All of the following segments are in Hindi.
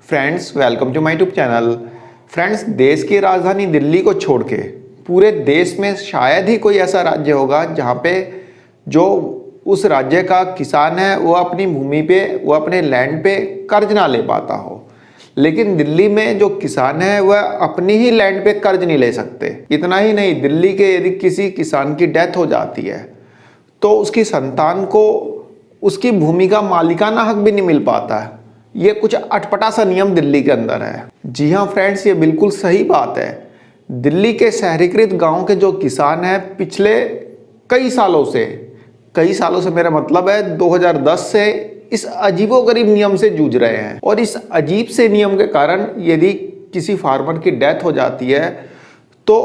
Friends, welcome to my YouTube channel. Friends, देश की राजधानी दिल्ली को छोड़ के पूरे देश में शायद ही कोई ऐसा राज्य होगा जहाँ पे जो उस राज्य का किसान है वो अपनी भूमि पे, वो अपने लैंड पे कर्ज ना ले पाता हो। लेकिन दिल्ली में जो किसान है वह अपनी ही लैंड पे कर्ज नहीं ले सकते। इतना ही नहीं, दिल्ली के यदि किसी किसान की डेथ हो जाती है तो उसकी संतान को उसकी भूमि का मालिकाना हक भी नहीं मिल पाता है। ये कुछ अटपटा सा नियम दिल्ली के अंदर है। जी हाँ फ्रेंड्स, ये बिल्कुल सही बात है। दिल्ली के शहरीकृत गांव के जो किसान हैं पिछले कई सालों से मेरा मतलब है 2010 से इस अजीबोगरीब नियम से जूझ रहे हैं। और इस अजीब से नियम के कारण यदि किसी फार्मर की डेथ हो जाती है तो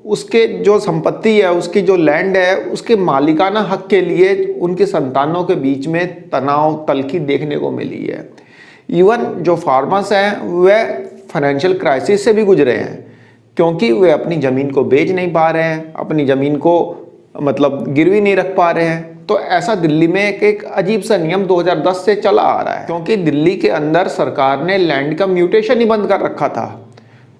उसके जो संपत्ति है, उसकी जो लैंड है, उसके मालिकाना हक के लिए उनके संतानों के बीच में तनाव तल्खी देखने को मिली है। इवन जो फार्मर्स हैं वह फाइनेंशियल क्राइसिस से भी गुजरे हैं क्योंकि वे अपनी ज़मीन को बेच नहीं पा रहे हैं, अपनी ज़मीन को मतलब गिरवी नहीं रख पा रहे हैं। तो ऐसा दिल्ली में एक अजीब सा नियम 2010 से चला आ रहा है क्योंकि दिल्ली के अंदर सरकार ने लैंड का म्यूटेशन ही बंद कर रखा था।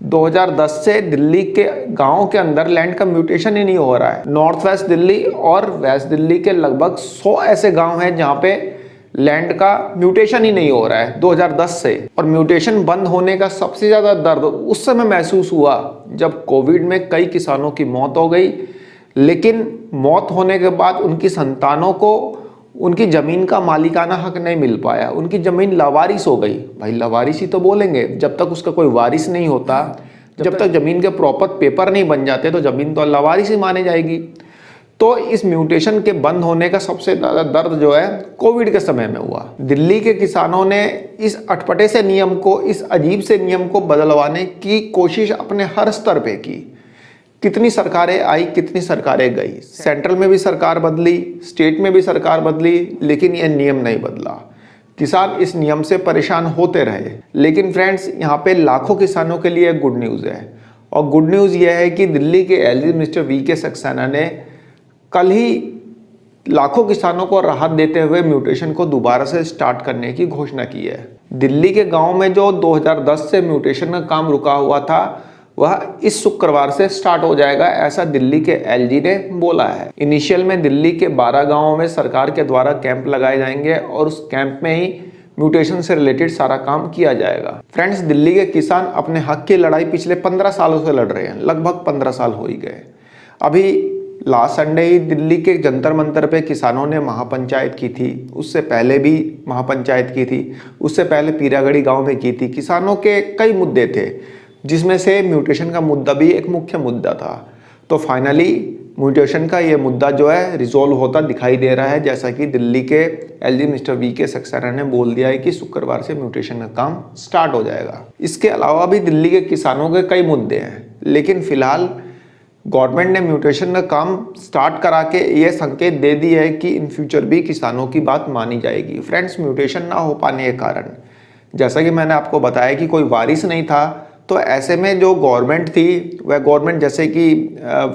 2010 से दिल्ली के गाँव के अंदर लैंड का म्यूटेशन ही नहीं हो रहा है। नॉर्थ वेस्ट दिल्ली और वेस्ट दिल्ली के लगभग 100 ऐसे गाँव हैं जहाँ पे लैंड का म्यूटेशन ही नहीं हो रहा है 2010 से। और म्यूटेशन बंद होने का सबसे ज़्यादा दर्द उस समय महसूस हुआ जब कोविड में कई किसानों की मौत हो गई, लेकिन मौत होने के बाद उनकी संतानों को उनकी ज़मीन का मालिकाना हक नहीं मिल पाया। उनकी ज़मीन लावारिस हो गई। भाई लावारिस ही तो बोलेंगे, जब तक उसका कोई वारिस नहीं होता, जब तक ज़मीन के प्रॉपर पेपर नहीं बन जाते तो ज़मीन तो लावारिस ही मानी जाएगी। तो इस म्यूटेशन के बंद होने का सबसे ज़्यादा दर्द जो है कोविड के समय में हुआ। दिल्ली के किसानों ने इस अटपटे से नियम को, इस अजीब से नियम को बदलवाने की कोशिश अपने हर स्तर पे की। कितनी सरकारें आई, कितनी सरकारें गई, सेंट्रल में भी सरकार बदली, स्टेट में भी सरकार बदली, लेकिन यह नियम नहीं बदला। किसान इस नियम से परेशान होते रहे। लेकिन फ्रेंड्स, यहाँ पे लाखों किसानों के लिए गुड न्यूज़ है। और गुड न्यूज़ यह है कि दिल्ली के एलजी मिस्टर वी.के. सक्सेना ने कल ही लाखों किसानों को राहत देते हुए म्यूटेशन को दोबारा से स्टार्ट करने की घोषणा की है। दिल्ली के गांव में जो 2010 से म्यूटेशन का काम रुका हुआ था वह इस शुक्रवार से स्टार्ट हो जाएगा, ऐसा दिल्ली के एलजी ने बोला है। इनिशियल में दिल्ली के 12 गांवों में सरकार के द्वारा कैंप लगाए जाएंगे और उस कैंप में ही म्यूटेशन से रिलेटेड सारा काम किया जाएगा। फ्रेंड्स, दिल्ली के किसान अपने हक की लड़ाई पिछले 15 सालों से लड़ रहे हैं। लगभग 15 साल हो ही गए। अभी लास्ट संडे ही दिल्ली के जंतर मंतर पे किसानों ने महापंचायत की थी। उससे पहले भी महापंचायत की थी। उससे पहले पीरागढ़ी गांव में की थी। किसानों के कई मुद्दे थे जिसमें से म्यूटेशन का मुद्दा भी एक मुख्य मुद्दा था। तो फाइनली म्यूटेशन का ये मुद्दा जो है रिजॉल्व होता दिखाई दे रहा है, जैसा कि दिल्ली के एलजी मिस्टर वी.के. सक्सेना ने बोल दिया है कि शुक्रवार से म्यूटेशन का काम स्टार्ट हो जाएगा। इसके अलावा भी दिल्ली के किसानों के कई मुद्दे हैं, लेकिन फिलहाल गवर्नमेंट ने म्यूटेशन का काम स्टार्ट करा के ये संकेत दे दी है कि इन फ्यूचर भी किसानों की बात मानी जाएगी। फ्रेंड्स, म्यूटेशन ना हो पाने के कारण, जैसा कि मैंने आपको बताया कि कोई वारिस नहीं था, तो ऐसे में जो गवर्नमेंट थी वह गवर्नमेंट जैसे कि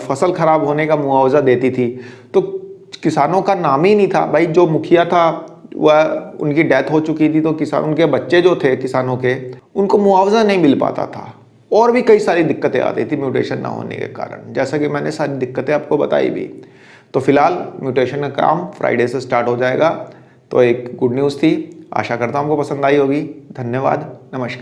फसल खराब होने का मुआवजा देती थी, तो किसानों का नाम ही नहीं था। भाई जो मुखिया था वह उनकी डेथ हो चुकी थी, तो किसान, उनके बच्चे जो थे किसानों के, उनको मुआवजा नहीं मिल पाता था। और भी कई सारी दिक्कतें आती थी म्यूटेशन ना होने के कारण, जैसा कि मैंने सारी दिक्कतें आपको बताई भी। तो फिलहाल म्यूटेशन का काम फ्राइडे से स्टार्ट हो जाएगा। तो एक गुड न्यूज़ थी। आशा करता हूँ आपको पसंद आई होगी। धन्यवाद, नमस्कार।